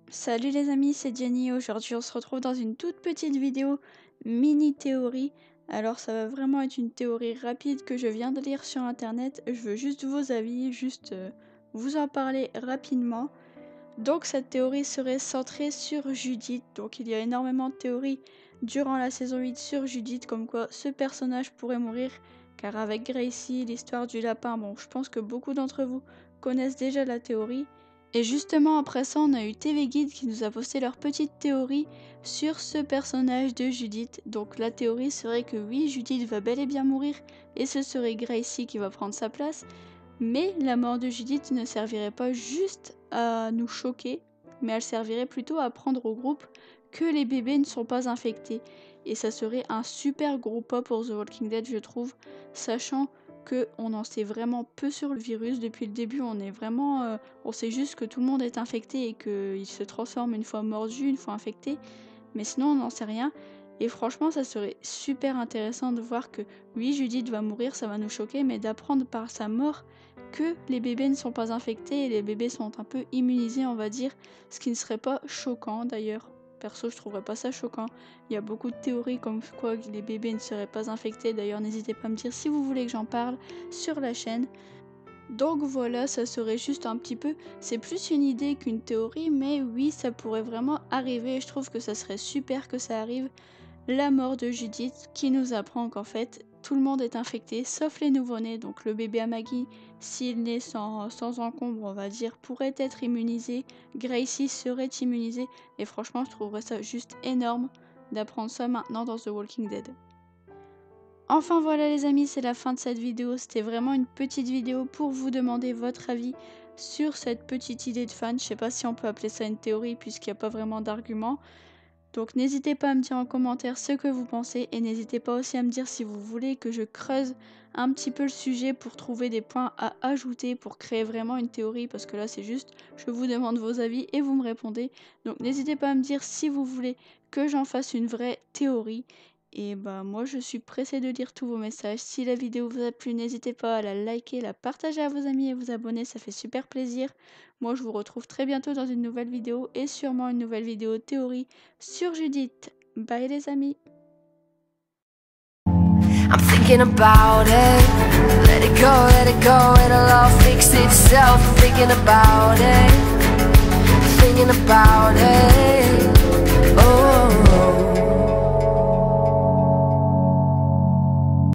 Salut les amis, c'est Jenny. Aujourd'hui on se retrouve dans une toute petite vidéo mini théorie. Alors ça va vraiment être une théorie rapide que je viens de lire sur internet. Je veux juste vos avis, vous en parler rapidement. Donc cette théorie serait centrée sur Judith. Donc il y a énormément de théories durant la saison 8 sur Judith, comme quoi ce personnage pourrait mourir. Car avec Gracie, l'histoire du lapin, bon je pense que beaucoup d'entre vous connaissent déjà la théorie. Et justement après ça, on a eu TV Guide qui nous a posté leur petite théorie sur ce personnage de Judith. Donc la théorie serait que oui, Judith va bel et bien mourir et ce serait Gracie qui va prendre sa place. Mais la mort de Judith ne servirait pas juste à nous choquer, mais elle servirait plutôt à apprendre au groupe que les bébés ne sont pas infectés. Et ça serait un super gros pas pour The Walking Dead, je trouve, sachant qu'on en sait vraiment peu sur le virus. Depuis le début, on sait juste que tout le monde est infecté et qu'il se transforme une fois mordu, une fois infecté, mais sinon on n'en sait rien. Et franchement, ça serait super intéressant de voir que oui, Judith va mourir, ça va nous choquer, mais d'apprendre par sa mort que les bébés ne sont pas infectés et les bébés sont un peu immunisés, on va dire, ce qui ne serait pas choquant d'ailleurs. Perso, je trouverais pas ça choquant. Il y a beaucoup de théories comme quoi les bébés ne seraient pas infectés. D'ailleurs, n'hésitez pas à me dire si vous voulez que j'en parle sur la chaîne. Donc voilà, ça serait juste un petit peu, c'est plus une idée qu'une théorie, mais oui, ça pourrait vraiment arriver. Je trouve que ça serait super que ça arrive. La mort de Judith qui nous apprend qu'en fait tout le monde est infecté sauf les nouveau-nés. Donc le bébé à Maggie, s'il naît sans encombre, on va dire, pourrait être immunisé. Gracie serait immunisée. Et franchement, je trouverais ça juste énorme d'apprendre ça maintenant dans The Walking Dead. Enfin voilà les amis, c'est la fin de cette vidéo. C'était vraiment une petite vidéo pour vous demander votre avis sur cette petite idée de fan. Je sais pas si on peut appeler ça une théorie puisqu'il n'y a pas vraiment d'argument. Donc n'hésitez pas à me dire en commentaire ce que vous pensez et n'hésitez pas aussi à me dire si vous voulez que je creuse un petit peu le sujet pour trouver des points à ajouter pour créer vraiment une théorie, parce que là c'est juste je vous demande vos avis et vous me répondez. Donc n'hésitez pas à me dire si vous voulez que j'en fasse une vraie théorie. Et bah moi je suis pressée de lire tous vos messages. Si la vidéo vous a plu, n'hésitez pas à la liker, la partager à vos amis et vous abonner, ça fait super plaisir. Moi je vous retrouve très bientôt dans une nouvelle vidéo et sûrement une nouvelle vidéo théorie sur Judith. Bye les amis. I'm thinking about it. Let it go, it'll all fix itself. Thinking about it.